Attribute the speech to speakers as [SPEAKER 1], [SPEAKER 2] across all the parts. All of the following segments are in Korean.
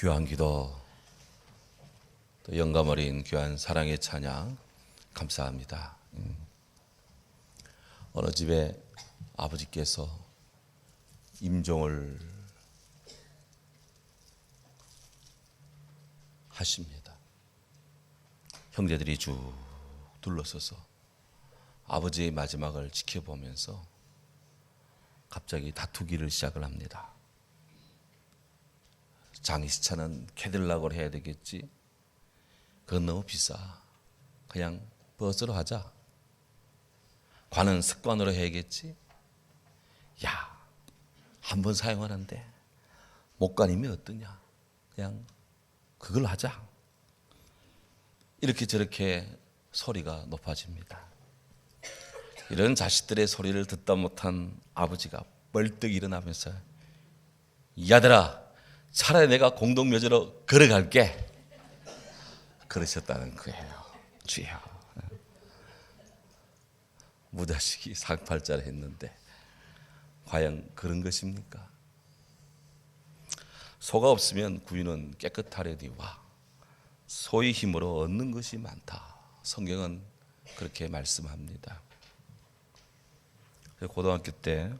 [SPEAKER 1] 귀한 기도, 또 영감 어린 귀한 사랑의 찬양 감사합니다. 어느 집에 아버지께서 임종을 하십니다. 형제들이 쭉 둘러서서 아버지의 마지막을 지켜보면서 갑자기 다투기를 시작을 합니다. 장시차는 캐딜락으로 해야 되겠지? 그건 너무 비싸. 그냥 버스로 하자. 관은 습관으로 해야겠지? 야, 한 번 사용하는데 목관이면 어떠냐? 그냥 그걸 하자. 이렇게 저렇게 소리가 높아집니다. 이런 자식들의 소리를 듣다 못한 아버지가 벌떡 일어나면서 야들아, 차라리 내가 공동묘지로 걸어갈게. 그러셨다는 거예요. 주여. 무자식이 상팔자를 했는데 과연 그런 것입니까? 소가 없으면 구유는 깨끗하려니와 소의 힘으로 얻는 것이 많다. 성경은 그렇게 말씀합니다.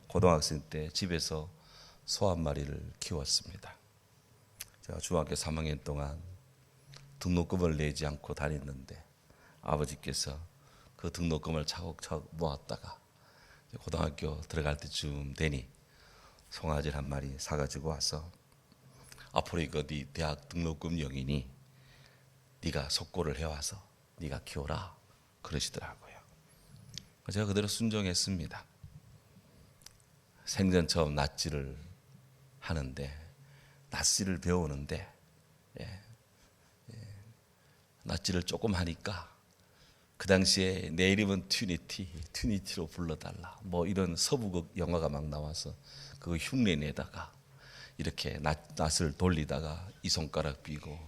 [SPEAKER 1] 고등학생 때 집에서 소 한 마리를 키웠습니다. 제가 중학교 3학년 동안 등록금을 내지 않고 다녔는데 아버지께서 그 등록금을 차곡차곡 모았다가 고등학교 들어갈 때쯤 되니 송아지를 한 마리 사가지고 와서 앞으로 이거 네 대학 등록금 용이니 네가 속고를 해와서 네가 키워라 그러시더라고요. 제가 그대로 순종했습니다. 생전 처음 낫지를 하는데 낫지를 배우는데 낫지를 조금 하니까 그 당시에 내 이름은 튜니티로 불러달라 뭐 이런 서부극 영화가 막 나와서 그 흉내내다가 이렇게 낫을 돌리다가 이 손가락 비고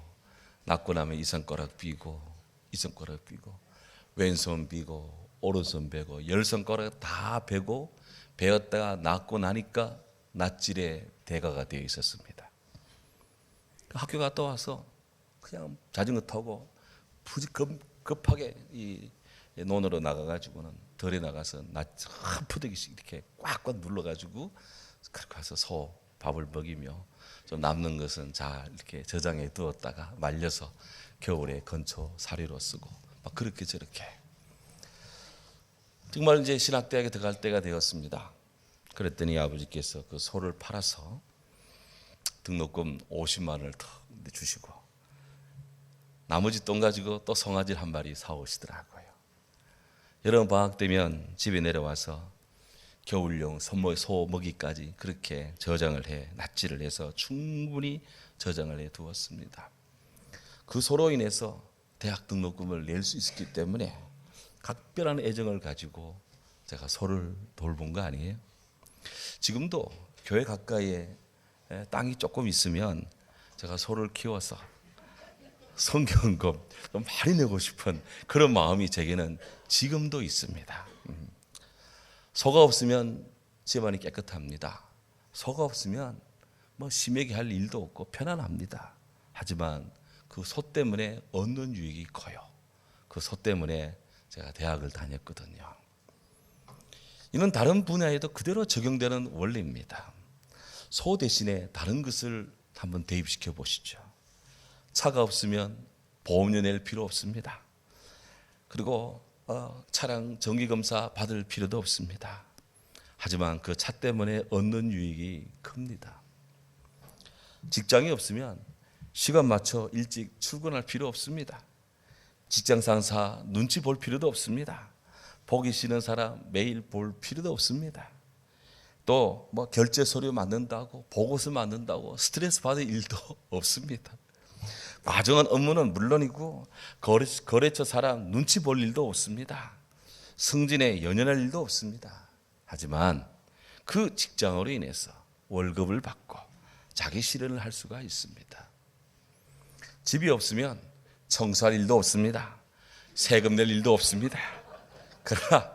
[SPEAKER 1] 낫고 나면 이 손가락 비고 이 손가락 비고 왼손 비고 오른손 베고 10손가락 다 베고 배웠다가 낫고 나니까 낫질의 대가가 되어 있었습니다. 학교 갔다 와서 그냥 자전거 타고 급하게 이 논으로 나가가지고는 덜에 나가서 낫 한 푸대기씩 이렇게 꽉꽉 눌러가지고 그렇게 가서 소 밥을 먹이며 좀 남는 것은 잘 이렇게 저장해 두었다가 말려서 겨울에 건초 사료로 쓰고 막 그렇게 저렇게 정말 이제 신학대학에 들어갈 때가 되었습니다. 그랬더니 아버지께서 그 소를 팔아서 등록금 50만 원을 더 주시고 나머지 돈 가지고 또 송아지 한 마리 사오시더라고요. 여름 방학 되면 집에 내려와서 겨울용 소 먹이까지 그렇게 저장을 해 낫지를 해서 충분히 저장을 해 두었습니다. 그 소로 인해서 대학 등록금을 낼 수 있었기 때문에 각별한 애정을 가지고 제가 소를 돌본 거 아니에요? 지금도 교회 가까이에 땅이 조금 있으면 제가 소를 키워서 성경금 좀 많이 내고 싶은 그런 마음이 제게는 지금도 있습니다. 소가 없으면 집안이 깨끗합니다. 소가 없으면 뭐 심하게 할 일도 없고 편안합니다. 하지만 그 소 때문에 얻는 유익이 커요. 그 소 때문에 제가 대학을 다녔거든요. 이는 다른 분야에도 그대로 적용되는 원리입니다. 소 대신에 다른 것을 한번 대입시켜 보시죠. 차가 없으면 보험료 낼 필요 없습니다. 그리고 차량 정기검사 받을 필요도 없습니다. 하지만 그 차 때문에 얻는 유익이 큽니다. 직장이 없으면 시간 맞춰 일찍 출근할 필요 없습니다. 직장 상사 눈치 볼 필요도 없습니다. 보기 싫은 사람 매일 볼 필요도 없습니다. 또 뭐 결제 서류 만든다고 보고서 만든다고 스트레스 받을 일도 없습니다. 과정한 업무는 물론이고 거래처 사람 눈치 볼 일도 없습니다. 승진에 연연할 일도 없습니다. 하지만 그 직장으로 인해서 월급을 받고 자기 실현을 할 수가 있습니다. 집이 없으면 청소할 일도 없습니다. 세금 낼 일도 없습니다. 그러나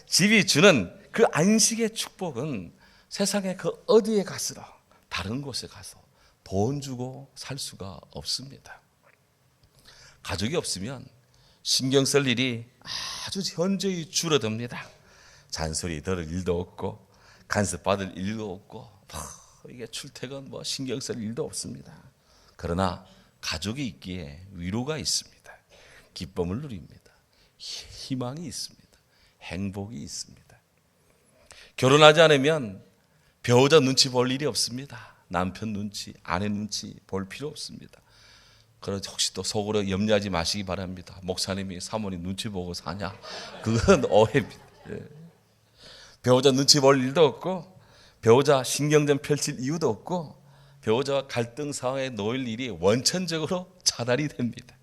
[SPEAKER 1] 집이 주는 그 안식의 축복은 세상의 그 어디에 가서도 다른 곳에 가서 돈 주고 살 수가 없습니다. 가족이 없으면 신경 쓸 일이 아주 현저히 줄어듭니다. 잔소리 들을 일도 없고 간섭 받을 일도 없고 이게 출퇴근 신경 쓸 일도 없습니다. 그러나 가족이 있기에 위로가 있습니다. 기쁨을 누립니다. 희망이 있습니다. 행복이 있습니다. 결혼하지 않으면 배우자 눈치 볼 일이 없습니다. 남편 눈치, 아내 눈치 볼 필요 없습니다. 그래서 혹시 또 속으로 염려하지 마시기 바랍니다. 목사님이 사모님 눈치 보고 사냐? 그건 오해입니다. 배우자 눈치 볼 일도 없고 배우자 신경전 펼칠 이유도 없고 배우자와 갈등 상황에 놓일 일이 원천적으로 차단이 됩니다.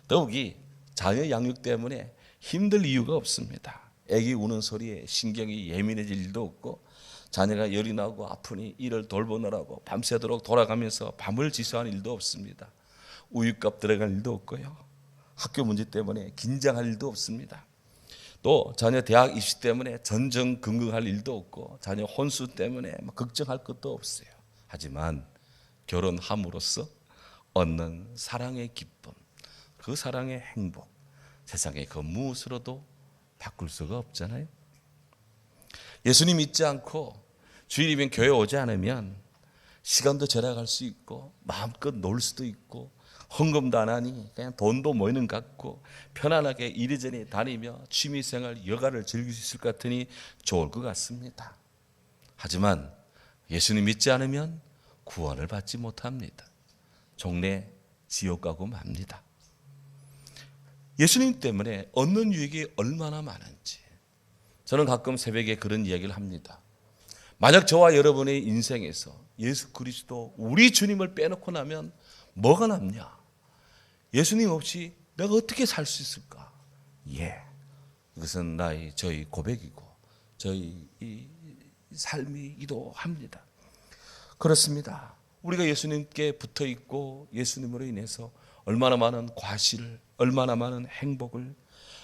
[SPEAKER 1] 더욱이 자녀 양육 때문에 힘들 이유가 없습니다. 애기 우는 소리에 신경이 예민해질 일도 없고 자녀가 열이 나고 아프니 이를 돌보느라고 밤새도록 돌아가면서 밤을 지수하는 일도 없습니다. 우유값 들어갈 일도 없고요. 학교 문제 때문에 긴장할 일도 없습니다. 또 자녀 대학 입시 때문에 전전긍긍할 일도 없고 자녀 혼수 때문에 걱정할 것도 없어요. 하지만 결혼함으로써 얻는 사랑의 기쁨, 그 사랑의 행복, 세상의 그 무엇으로도 바꿀 수가 없잖아요. 예수님 믿지 않고 주일이면 교회 오지 않으면 시간도 절약할 수 있고 마음껏 놀 수도 있고 헌금도 안 하니 그냥 돈도 모이는 것 같고 편안하게 이리저리 다니며 취미생활 여가를 즐길 수 있을 것 같으니 좋을 것 같습니다. 하지만 예수님 믿지 않으면 구원을 받지 못합니다. 종래 지옥 가고 맙니다. 예수님 때문에 얻는 유익이 얼마나 많은지 저는 가끔 새벽에 그런 이야기를 합니다. 만약 저와 여러분의 인생에서 예수 그리스도 우리 주님을 빼놓고 나면 뭐가 남냐? 예수님 없이 내가 어떻게 살 수 있을까? 이것은 저희 고백이고 저희 이 삶이기도 합니다. 그렇습니다. 우리가 예수님께 붙어 있고 예수님으로 인해서 얼마나 많은 과실을, 얼마나 많은 행복을,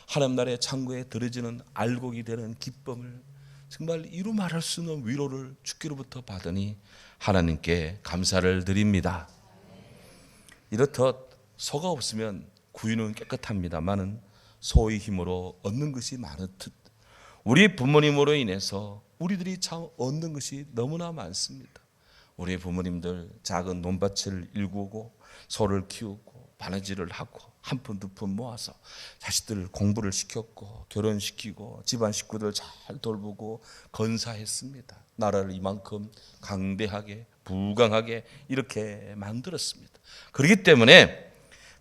[SPEAKER 1] 하나님 나라의 창고에 들어지는 알곡이 되는 기쁨을, 정말 이루 말할 수 없는 위로를 주께로부터 받으니 하나님께 감사를 드립니다. 이렇듯 소가 없으면 구유는 깨끗합니다마는 소의 힘으로 얻는 것이 많듯 우리 부모님으로 인해서 우리들이 참 얻는 것이 너무나 많습니다. 우리 부모님들 작은 논밭을 일구고 소를 키우고 바느질을 하고 한 푼 두 푼 모아서 자식들 공부를 시켰고 결혼시키고 집안 식구들 잘 돌보고 건사했습니다. 나라를 이만큼 강대하게 부강하게 이렇게 만들었습니다. 그렇기 때문에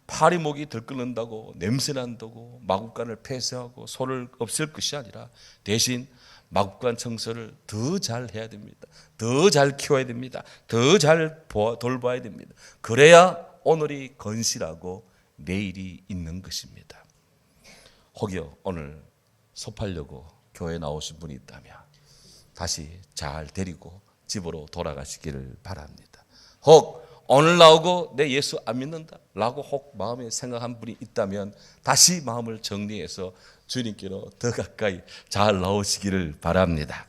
[SPEAKER 1] 파리목이 들끓는다고 냄새난다고 마구간을 폐쇄하고 소를 없앨 것이 아니라 대신 마구간 청소를 더 잘 해야 됩니다. 더 잘 키워야 됩니다. 더 잘 돌봐야 됩니다. 그래야 오늘이 건실하고 내일이 있는 것입니다. 혹여 오늘 소 팔려고 교회 나오신 분이 있다면 다시 잘 데리고 집으로 돌아가시기를 바랍니다. 혹 오늘 나오고 내 예수 안 믿는다 라고 혹 마음에 생각한 분이 있다면 다시 마음을 정리해서 주님께로 더 가까이 잘 나오시기를 바랍니다.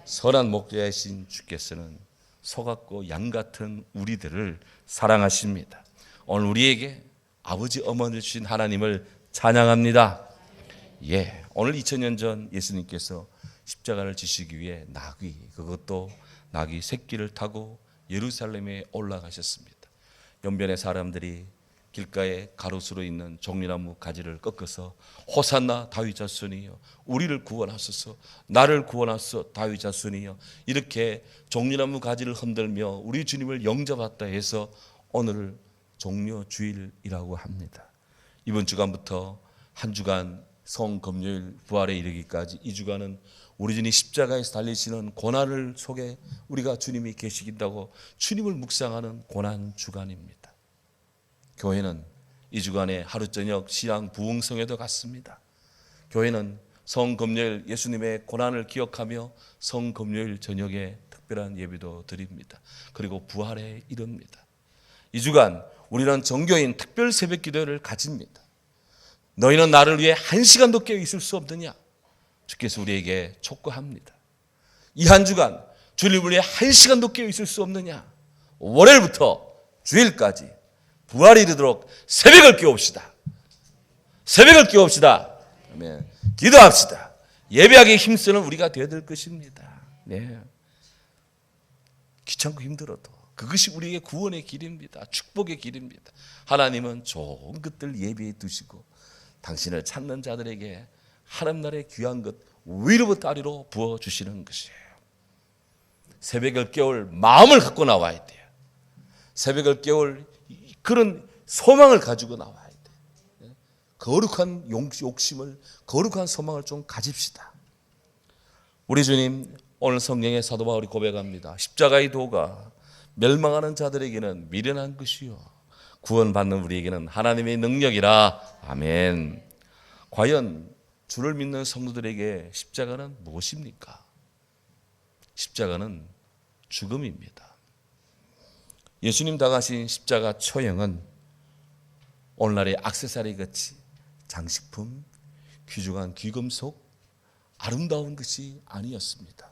[SPEAKER 1] 선한 목자이신 주께서는 소 같고 양 같은 우리들을 사랑하십니다. 오늘 우리에게 아버지 어머니 주신 하나님을 찬양합니다. 오늘 2000년 전 예수님께서 십자가를 지시기 위해 그것도 나귀 새끼를 타고 예루살렘에 올라가셨습니다. 연변의 사람들이 길가에 가로수로 있는 종려나무 가지를 꺾어서 호산나 다윗 자손이여 우리를 구원하소서, 나를 구원하소서 다윗 자손이여, 이렇게 종려나무 가지를 흔들며 우리 주님을 영접했다 해서 오늘을 종려주일이라고 합니다. 이번 주간부터 한 주간 성금요일 부활에 이르기까지 이 주간은 우리 주님 십자가에서 달리시는 고난을 속에 우리가 주님이 계시긴다고 주님을 묵상하는 고난 주간입니다. 교회는 이 주간에 하루 저녁 신앙 부흥성회도 갔습니다. 교회는 성금요일 예수님의 고난을 기억하며 성금요일 저녁에 특별한 예배도 드립니다. 그리고 부활에 이릅니다. 이 주간 우리는 정교인 특별 새벽 기도를 가집니다. 너희는 나를 위해 1시간도 깨어 있을 수 없느냐? 주께서 우리에게 촉구합니다. 이 한 주간 주님을 위해 1시간도 깨어 있을 수 없느냐? 월요일부터 주일까지 부활이 이르도록 새벽을 깨웁시다. 새벽을 깨웁시다. 아멘. 기도합시다. 예배하기에 힘쓰는 우리가 되어야 될 것입니다. 네. 귀찮고 힘들어도 그것이 우리의 구원의 길입니다. 축복의 길입니다. 하나님은 좋은 것들 예비해 두시고 당신을 찾는 자들에게 하늘나라의 귀한 것 위로부터 아래로 부어주시는 것이에요. 새벽을 깨울 마음을 갖고 나와야 돼요. 새벽을 깨울 그런 소망을 가지고 나와야 돼요. 거룩한 욕심을, 거룩한 소망을 좀 가집시다. 우리 주님 오늘 성령의 사도 바울이 고백합니다. 십자가의 도가 멸망하는 자들에게는 미련한 것이요 구원받는 우리에게는 하나님의 능력이라. 아멘. 과연 주를 믿는 성도들에게 십자가는 무엇입니까? 십자가는 죽음입니다. 예수님 당하신 십자가 처형은 오늘날의 액세서리 같이 장식품, 귀중한 귀금속, 아름다운 것이 아니었습니다.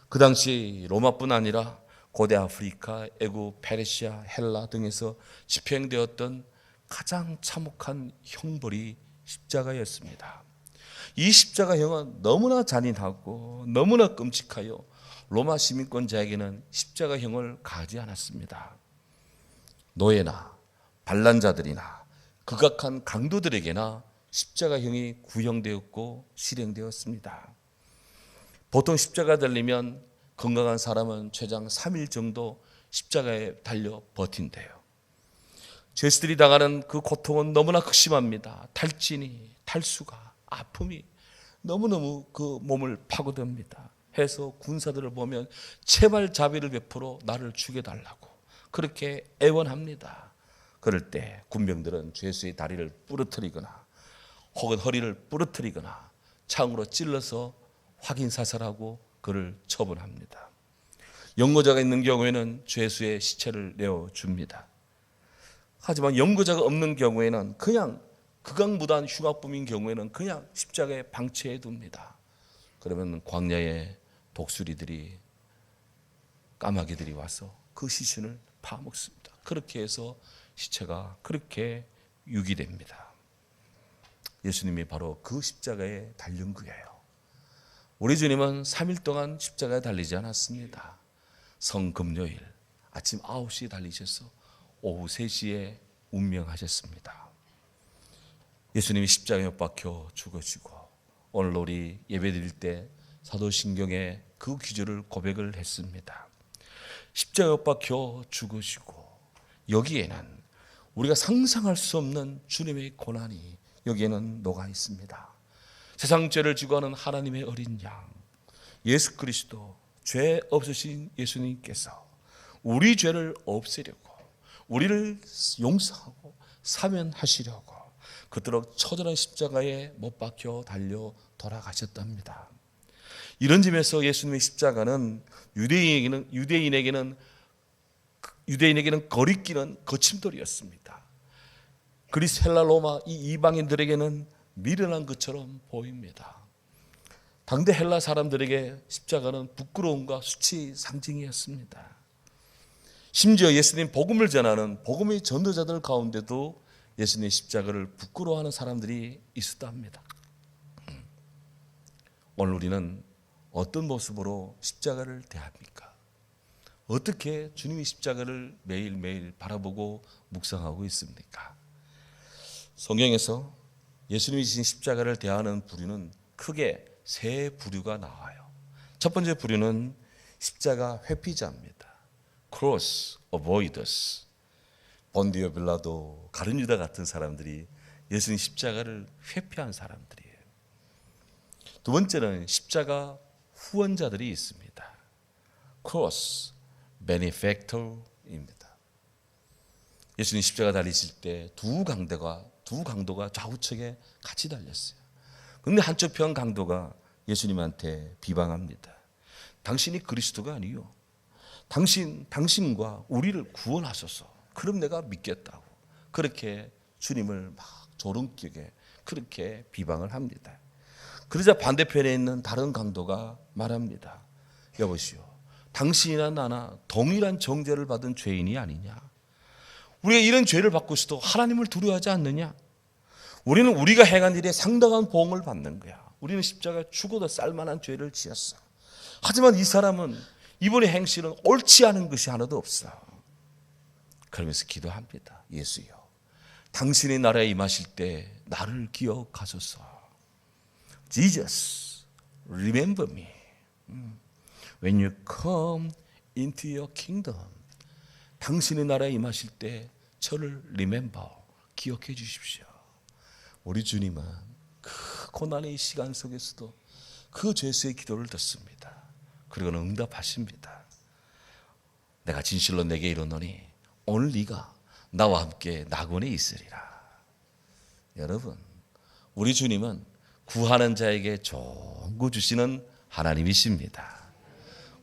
[SPEAKER 1] 그 당시 로마뿐 아니라 고대 아프리카, 애굽, 페르시아, 헬라 등에서 집행되었던 가장 참혹한 형벌이 십자가였습니다. 이 십자가형은 너무나 잔인하고 너무나 끔찍하여 로마 시민권자에게는 십자가형을 가하지 않았습니다. 노예나 반란자들이나 극악한 강도들에게나 십자가형이 구형되었고 실행되었습니다. 보통 십자가 달리면 건강한 사람은 최장 3일 정도 십자가에 달려 버틴대요. 죄수들이 당하는 그 고통은 너무나 극심합니다. 탈진이, 탈수가, 아픔이 너무너무 그 몸을 파고듭니다. 해서 군사들을 보면 제발 자비를 베풀어 나를 죽여달라고 그렇게 애원합니다. 그럴 때 군병들은 죄수의 다리를 부러뜨리거나 혹은 허리를 부러뜨리거나 창으로 찔러서 확인사살하고 그를 처분합니다. 연고자가 있는 경우에는 죄수의 시체를 내어줍니다. 하지만 연고자가 없는 경우에는 그냥 극악무도한 흉악범인 경우에는 그냥 십자가에 방치해 둡니다. 그러면 광야의 독수리들이 까마귀들이 와서 그 시신을 파먹습니다. 그렇게 해서 시체가 그렇게 유기됩니다. 예수님이 바로 그 십자가에 달린 거예요. 우리 주님은 3일 동안 십자가에 달리지 않았습니다. 성금요일 아침 9시에 달리셔서 오후 3시에 운명하셨습니다. 예수님이 십자가에 못 박혀 죽으시고 오늘 우리 예배드릴 때 사도신경에 그 기절을 고백을 했습니다. 십자가에 못 박혀 죽으시고 여기에는 우리가 상상할 수 없는 주님의 고난이 여기에는 녹아 있습니다. 세상 죄를 지고 하는 하나님의 어린 양 예수 그리스도, 죄 없으신 예수님께서 우리 죄를 없애려고 우리를 용서하고 사면하시려고 그토록 처절한 십자가에 못 박혀 달려 돌아가셨답니다. 이런 점에서 예수님의 십자가는 유대인에게는 거리끼는 거침돌이었습니다. 그리스, 헬라, 로마 이 이방인들에게는 미련한 것처럼 보입니다. 당대 헬라 사람들에게 십자가는 부끄러움과 수치의 상징이었습니다. 심지어 예수님 복음을 전하는 복음의 전도자들 가운데도 예수님의 십자가를 부끄러워하는 사람들이 있었답니다. 오늘 우리는 어떤 모습으로 십자가를 대합니까? 어떻게 주님의 십자가를 매일매일 바라보고 묵상하고 있습니까? 성경에서 예수님이 지신 십자가를 대하는 부류는 크게 세 부류가 나와요. 첫 번째 부류는 십자가 회피자입니다. Cross avoiders. 본디오 빌라도, 가룟 유다 같은 사람들이 예수님 십자가를 회피한 사람들이에요. 두 번째는 십자가 후원자들이 있습니다. Cross benefactor입니다. 예수님 십자가 달리실 때 두 강도가 좌우측에 같이 달렸어요. 그런데 한쪽 편 강도가 예수님한테 비방합니다. 당신이 그리스도가 아니요. 당신과 우리를 구원하소서. 그럼 내가 믿겠다고. 그렇게 주님을 막 조롱격에 그렇게 비방을 합니다. 그러자 반대편에 있는 다른 강도가 말합니다. 여보시오, 당신이나 나나 동일한 정죄를 받은 죄인이 아니냐? 우리가 이런 죄를 받고 있어도 하나님을 두려워하지 않느냐? 우리는 우리가 행한 일에 상당한 보응을 받는 거야. 우리는 십자가에 죽어도 쌀만한 죄를 지었어. 하지만 이 사람은 이번의 행실은 옳지 않은 것이 하나도 없어. 그러면서 기도합니다. 예수여, 당신의 나라에 임하실 때 나를 기억하소서. Jesus, remember me when you come into your kingdom. 당신의 나라에 임하실 때 저를 remember, 기억해 주십시오. 우리 주님은 그 고난의 시간 속에서도 그 죄수의 기도를 듣습니다. 그리고 응답하십니다. 내가 진실로 내게 이르노니 오늘 네가 나와 함께 낙원에 있으리라. 여러분, 우리 주님은 구하는 자에게 좋은 거 주시는 하나님이십니다.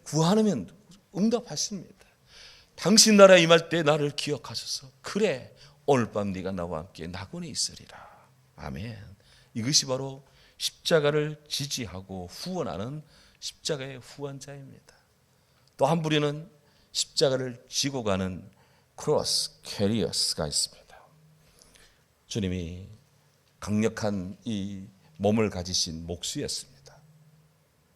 [SPEAKER 1] 구하면 응답하십니다. 당신 나라에 임할 때 나를 기억하소서. 그래, 오늘 밤 네가 나와 함께 낙원에 있으리라. 아멘. 이것이 바로 십자가를 지지하고 후원하는 십자가의 후원자입니다. 또 한 부류는 십자가를 지고 가는 크로스 캐리어스가 있습니다. 주님이 강력한 이 몸을 가지신 목수였습니다.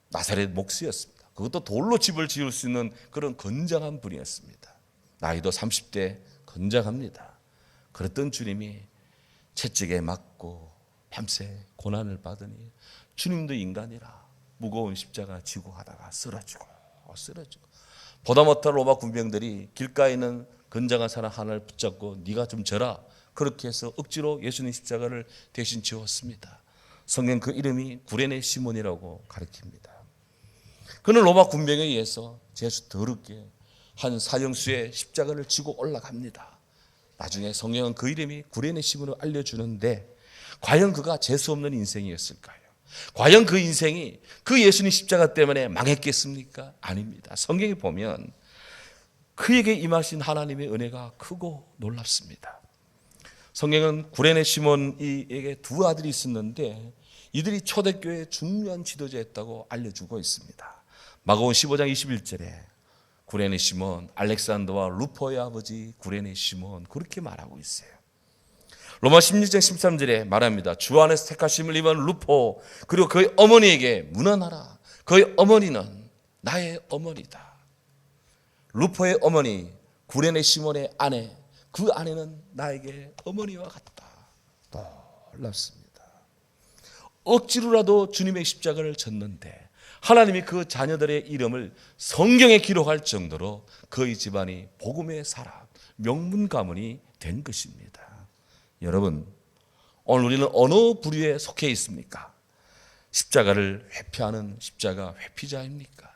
[SPEAKER 1] 나사렛 목수였습니다. 그것도 돌로 집을 지을 수 있는 그런 건장한 분이었습니다. 나이도 30대 건장합니다. 그랬던 주님이 채찍에 맞고 밤새 고난을 받으니 주님도 인간이라 무거운 십자가 지고 하다가 쓰러지고 보다 못한 로마 군병들이 길가에 있는 건장한 사람 하나를 붙잡고 네가 좀 져라, 그렇게 해서 억지로 예수님 십자가를 대신 지웠습니다. 성경 그 이름이 구레네 시몬이라고 가리킵니다. 그는 로마 군병에 의해서 죄수 더럽게 한 사형수의 십자가를 지고 올라갑니다. 나중에 성경은 그 이름이 구레네 시몬을 알려주는데, 과연 그가 재수 없는 인생이었을까요? 과연 그 인생이 그 예수님 십자가 때문에 망했겠습니까? 아닙니다. 성경에 보면 그에게 임하신 하나님의 은혜가 크고 놀랍습니다. 성경은 구레네 시몬에게 두 아들이 있었는데 이들이 초대교회의 중요한 지도자였다고 알려주고 있습니다. 마가복음 15장 21절에 구레네 시몬, 알렉산더와 루포의 아버지 구레네 시몬, 그렇게 말하고 있어요. 로마 16장 13절에 말합니다. 주 안에서 택하심을 입은 루포 그리고 그의 어머니에게 문안하라. 그의 어머니는 나의 어머니다. 루포의 어머니 구레네 시몬의 아내, 그 아내는 나에게 어머니와 같다. 놀랍습니다. 억지로라도 주님의 십자가를 졌는데 하나님이 그 자녀들의 이름을 성경에 기록할 정도로 그의 집안이 복음의 사람, 명문 가문이 된 것입니다. 여러분, 오늘 우리는 어느 부류에 속해 있습니까? 십자가를 회피하는 십자가 회피자입니까?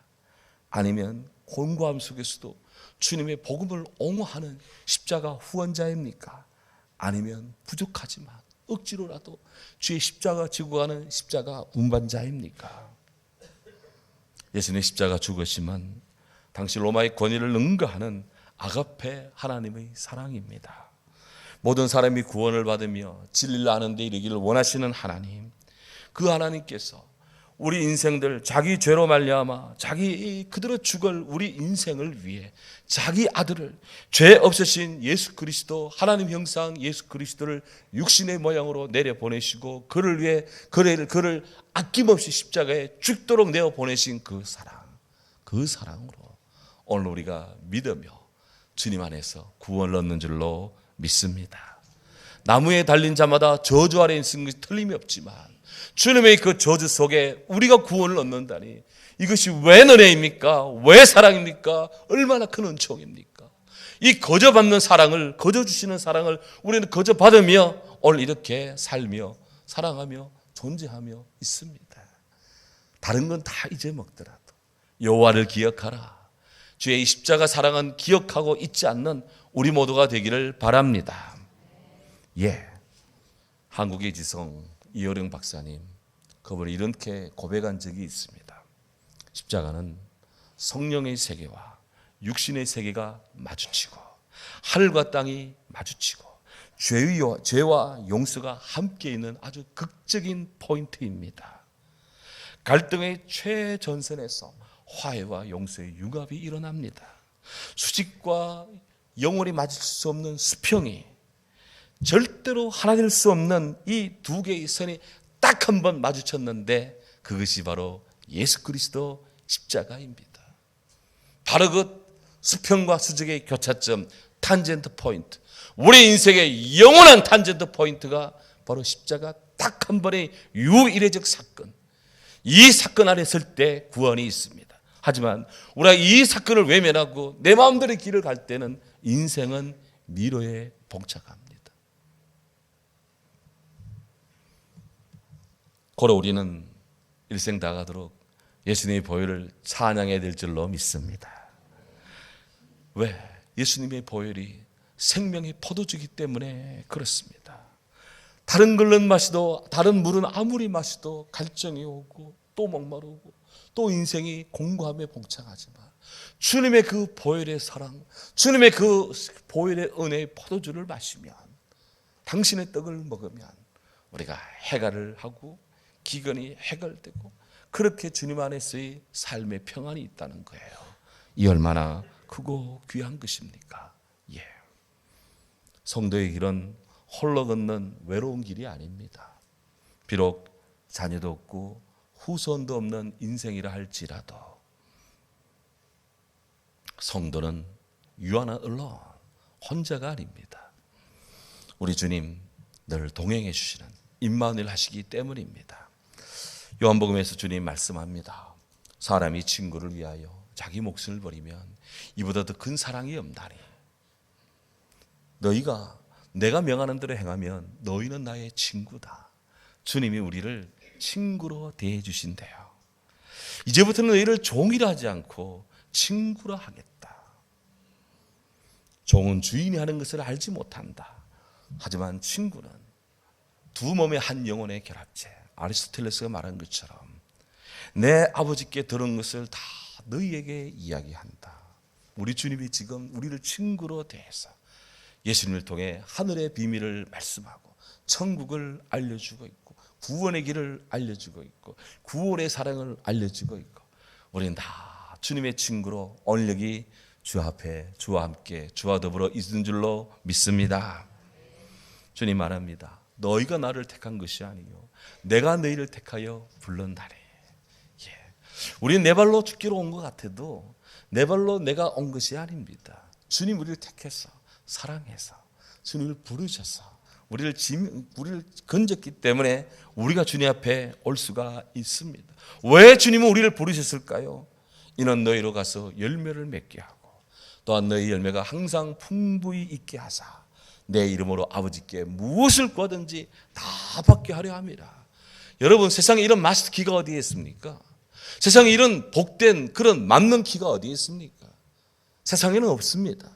[SPEAKER 1] 아니면 곤고함 속에서도 주님의 복음을 옹호하는 십자가 후원자입니까? 아니면 부족하지만 억지로라도 주의 십자가 지고 가는 십자가 운반자입니까? 예수님의 십자가 죽으심은 당시 로마의 권위를 능가하는 아가페 하나님의 사랑입니다. 모든 사람이 구원을 받으며 진리를 아는 데 이르기를 원하시는 하나님, 그 하나님께서 우리 인생들 자기 죄로 말미암아 자기 그대로 죽을 우리 인생을 위해 자기 아들을, 죄 없으신 예수 그리스도, 하나님 형상 예수 그리스도를 육신의 모양으로 내려 보내시고 그를 위해 그를 아낌없이 십자가에 죽도록 내어 보내신 그 사랑, 그 사랑으로 오늘 우리가 믿으며 주님 안에서 구원을 얻는 줄로 믿습니다. 나무에 달린 자마다 저주 아래 있는 것이 틀림이 없지만 주님의 그 저주 속에 우리가 구원을 얻는다니, 이것이 왜 은혜입니까? 왜 사랑입니까? 얼마나 큰 은총입니까? 이 거저 받는 사랑을, 거저 주시는 사랑을 우리는 거저 받으며 오늘 이렇게 살며 사랑하며 존재하며 있습니다. 다른 건 다 잊어먹더라도 여호와를 기억하라. 주의 이 십자가 사랑은 기억하고 잊지 않는 우리 모두가 되기를 바랍니다. 한국의 지성 이어령 박사님, 그분이 이렇게 고백한 적이 있습니다. 십자가는 성령의 세계와 육신의 세계가 마주치고 하늘과 땅이 마주치고 죄와 용서가 함께 있는 아주 극적인 포인트입니다. 갈등의 최전선에서 화해와 용서의 융합이 일어납니다. 수직과 영원히 맞을 수 없는 수평이 절대로 하나 될 수 없는 이 두 개의 선이 딱 한 번 마주쳤는데 그것이 바로 예수 그리스도 십자가입니다. 바로 그 수평과 수직의 교차점, 탄젠트 포인트, 우리 인생의 영원한 탄젠트 포인트가 바로 십자가 딱 한 번의 유일의적 사건. 이 사건 아래 설 때 구원이 있습니다. 하지만 우리가 이 사건을 외면하고 내 마음대로 길을 갈 때는 인생은 미로에 봉착합니다. 고로 우리는 일생 다가도록 예수님의 보혈을 찬양해야 될 줄로 믿습니다. 왜? 예수님의 보혈이 생명의 포도주기 때문에 그렇습니다. 다른 걸른 마시도, 다른 물은 아무리 마시도 갈증이 오고 또 목마르고 또 인생이 공고함에 봉착하지만 주님의 그 보혈의 사랑, 주님의 그 보혈의 은혜의 포도주를 마시면, 당신의 떡을 먹으면 우리가 해갈을 하고 기근이 해결되고 그렇게 주님 안에서의 삶의 평안이 있다는 거예요. 이 얼마나 크고 귀한 것입니까? 예. 성도의 길은 홀로 걷는 외로운 길이 아닙니다. 비록 자녀도 없고 후손도 없는 인생이라 할지라도 성도는 유한한 언론 혼자가 아닙니다. 우리 주님 늘 동행해 주시는 임마누엘 하시기 때문입니다. 요한복음에서 주님 말씀합니다. 사람이 친구를 위하여 자기 목숨을 버리면 이보다 더 큰 사랑이 없나니 너희가 내가 명하는 대로 행하면 너희는 나의 친구다. 주님이 우리를 친구로 대해 주신대요. 이제부터는 너희를 종이라 하지 않고 친구라 하겠다. 종은 주인이 하는 것을 알지 못한다. 하지만 친구는 두 몸의 한 영혼의 결합체. 아리스토텔레스가 말한 것처럼 내 아버지께 들은 것을 다 너희에게 이야기한다. 우리 주님이 지금 우리를 친구로 대해서 예수님을 통해 하늘의 비밀을 말씀하고 천국을 알려주고 있고 구원의 길을 알려주고 있고 구원의 사랑을 알려주고 있고 우리는 다 주님의 친구로 오늘 여기 주 앞에 주와 함께 주와 더불어 있는 줄로 믿습니다. 주님 말합니다. 너희가 나를 택한 것이 아니요 내가 너희를 택하여 불렀나니. 예. 우리는 내 발로 죽기로 온 것 같아도 내 발로 내가 온 것이 아닙니다. 주님 우리를 택해서 사랑해서 주님을 부르셔서 우리를 건졌기 때문에 우리가 주님 앞에 올 수가 있습니다. 왜 주님은 우리를 부르셨을까요? 이는 너희로 가서 열매를 맺게 하고 또한 너희 열매가 항상 풍부히 있게 하사 내 이름으로 아버지께 무엇을 구하든지 다 받게 하려 함이라. 여러분 세상에 이런 마스터 키가 어디에 있습니까? 세상에 이런 복된 그런 맞는 키가 어디에 있습니까? 세상에는 없습니다.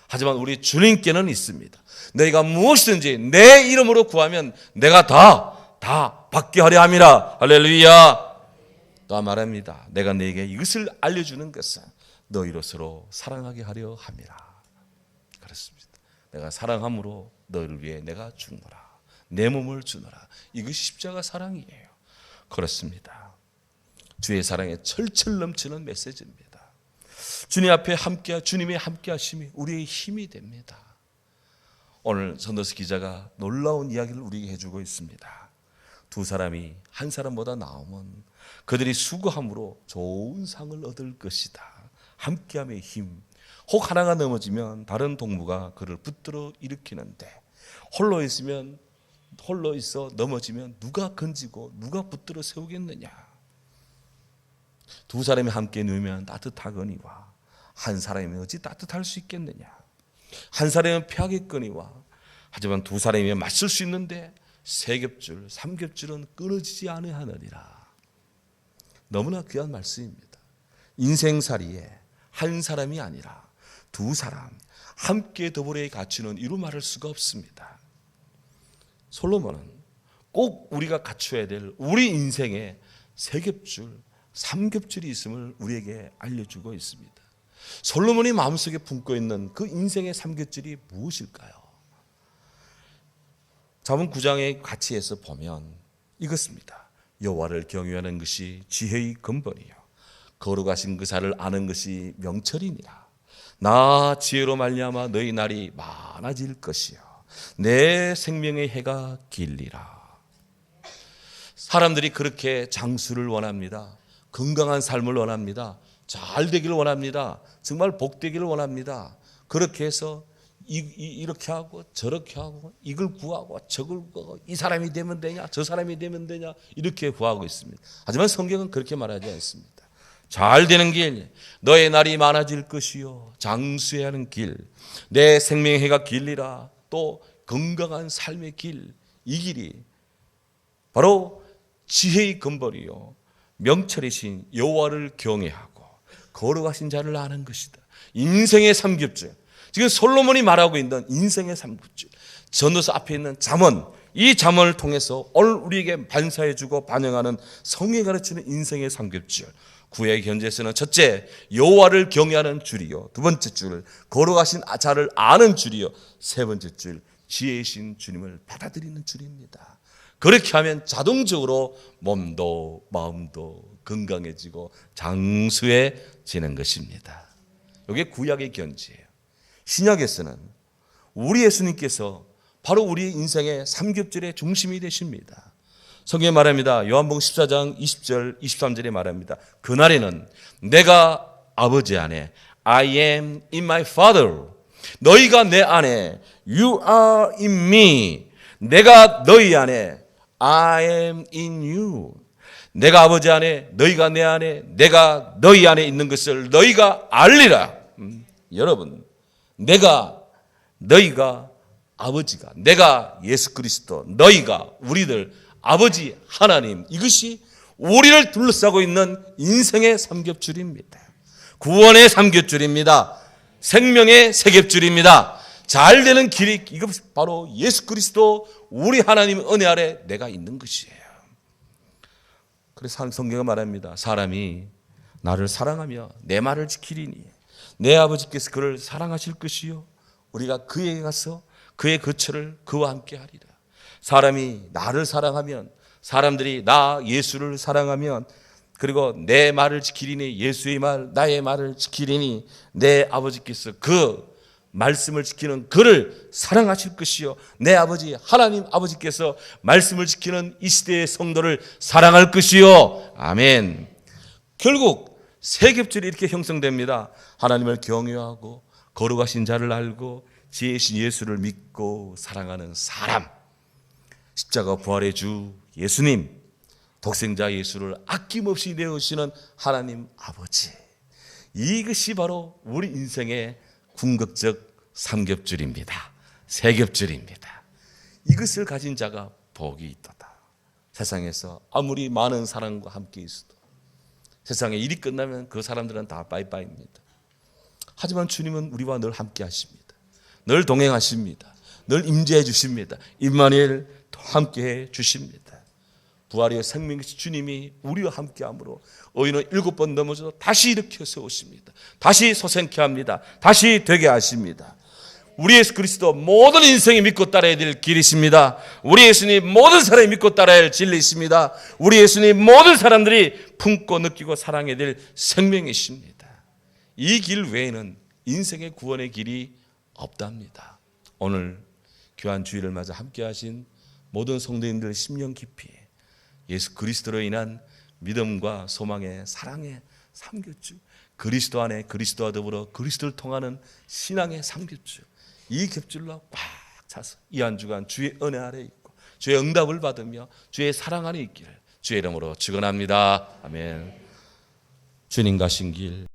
[SPEAKER 1] 하지만 우리 주님께는 있습니다. 너희가 무엇이든지 내 이름으로 구하면 내가 다 받게 하려 함이라. 할렐루야. 또 말합니다. 내가 너에게 이것을 알려주는 것은 너희로 서로 사랑하게 하려 함이라. 그렇습니다. 내가 사랑함으로 너희를 위해 내가 죽노라. 내 몸을 주노라. 이것이 십자가 사랑이에요. 그렇습니다. 주의 사랑에 철철 넘치는 메시지입니다. 주님 앞에 주님의 함께 하심이 우리의 힘이 됩니다. 오늘 전도서 기자가 놀라운 이야기를 우리에게 해주고 있습니다. 두 사람이 한 사람보다 나오면 그들이 수고함으로 좋은 상을 얻을 것이다. 함께함의 힘. 혹 하나가 넘어지면 다른 동무가 그를 붙들어 일으키는데 홀로 있어 넘어지면 누가 건지고 누가 붙들어 세우겠느냐. 두 사람이 함께 누우면 따뜻하거니와 한 사람이 어찌 따뜻할 수 있겠느냐. 한 사람은 피하겠거니와 하지만 두 사람이 맞설 수 있는데 세 겹줄, 3겹줄은 끊어지지 아니하느니라. 너무나 귀한 말씀입니다. 인생살이에 한 사람이 아니라 두 사람 함께 더불어의 가치는 이루 말할 수가 없습니다. 솔로몬은 꼭 우리가 갖춰야 될 우리 인생에 세 겹줄, 3겹줄이 있음을 우리에게 알려주고 있습니다. 솔로몬이 마음속에 품고 있는 그 인생의 3겹줄이 무엇일까요? 잠언 9장의 가치에서 보면 이것입니다. 여호와를 경외하는 것이 지혜의 근본이요 거룩하신 그 자를 아는 것이 명철이니라. 나 지혜로 말미암아 너희 날이 많아질 것이요 내 생명의 해가 길리라. 사람들이 그렇게 장수를 원합니다. 건강한 삶을 원합니다. 잘 되기를 원합니다. 정말 복되기를 원합니다. 그렇게 해서 이렇게 하고 저렇게 하고 이걸 구하고 저걸 구하고 이 사람이 되면 되냐 저 사람이 되면 되냐 이렇게 구하고 있습니다. 하지만 성경은 그렇게 말하지 않습니다. 잘 되는 길, 너의 날이 많아질 것이요 장수해야 하는 길, 내 생명의 해가 길리라. 또 건강한 삶의 길, 이 길이 바로 지혜의 근본이요 명철이신 여호와를 경외하고 거룩하신 자를 아는 것이다. 인생의 삼겹줄, 지금 솔로몬이 말하고 있는 인생의 삼겹줄, 전도서 앞에 있는 잠언, 이 잠언을 통해서 오늘 우리에게 반사해주고 반영하는 성경이 가르치는 인생의 삼겹줄. 구약 현재에서는 첫째, 여호와를 경외하는 줄이요, 두 번째 줄, 거룩하신 자를 아는 줄이요, 세 번째 줄, 지혜이신 주님을 받아들이는 줄입니다. 그렇게 하면 자동적으로 몸도 마음도 건강해지고 장수해지는 것입니다. 이게 구약의 견지예요. 신약에서는 우리 예수님께서 바로 우리 인생의 삼겹줄의 중심이 되십니다. 성경에 말합니다. 요한복음 14장 20절 23절에 말합니다. 그날에는 내가 아버지 안에 I am in my Father, 너희가 내 안에 You are in me, 내가 너희 안에 I am in you, 내가 아버지 안에 너희가 내 안에 내가 너희 안에 있는 것을 너희가 알리라. 여러분, 너희가 아버지가, 내가 예수 그리스도, 너희가 우리들 아버지 하나님, 이것이 우리를 둘러싸고 있는 인생의 삼겹줄입니다. 구원의 삼겹줄입니다. 생명의 세겹줄입니다. 잘 되는 길이 이것 바로 예수 그리스도 우리 하나님 은혜 아래 내가 있는 것이에요. 그래서 성경이 말합니다. 사람이 나를 사랑하며 내 말을 지키리니 내 아버지께서 그를 사랑하실 것이요 우리가 그에게 가서 그의 거처를 그와 함께 하리라. 사람이 나를 사랑하면, 사람들이 나 예수를 사랑하면, 그리고 내 말을 지키리니, 예수의 말 나의 말을 지키리니 내 아버지께서 그 말씀을 지키는 그를 사랑하실 것이요 내 아버지 하나님 아버지께서 말씀을 지키는 이 시대의 성도를 사랑할 것이요. 아멘. 결국 세 겹줄이 이렇게 형성됩니다. 하나님을 경외하고 거룩하신 자를 알고 지혜이신 예수를 믿고 사랑하는 사람, 십자가 부활의 주 예수님, 독생자 예수를 아낌없이 내어주시는 하나님 아버지, 이것이 바로 우리 인생의 궁극적 삼겹줄입니다. 세겹줄입니다. 이것을 가진 자가 복이 있도다. 세상에서 아무리 많은 사람과 함께 있어도 세상에 일이 끝나면 그 사람들은 다 바이바이입니다. 하지만 주님은 우리와 늘 함께 하십니다. 늘 동행하십니다. 늘 임재해 주십니다. 임마누엘 함께해 주십니다. 부활의 생명이신 주님이 우리와 함께함으로 의인은 7번 넘어져도 다시 일으켜 세우십니다. 다시 소생케 합니다. 다시 되게 하십니다. 우리 예수 그리스도 모든 인생이 믿고 따라야 될 길이십니다. 우리 예수님 모든 사람이 믿고 따라야 할 진리이십니다. 우리 예수님 모든 사람들이 품고 느끼고 사랑해야 될 생명이십니다. 이 길 외에는 인생의 구원의 길이 없답니다. 오늘 교환 주일을 맞아 함께 하신 모든 성도님들 심령 깊이 예수 그리스도로 인한 믿음과 소망의 사랑의 삼겹줄, 그리스도 안에 그리스도와 더불어 그리스도를 통하는 신앙의 삼겹줄, 이 겹줄로 꽉 차서 이 한 주간 주의 은혜 아래 있고 주의 응답을 받으며 주의 사랑 안에 있기를 주의 이름으로 축원합니다. 아멘. 주님 가신 길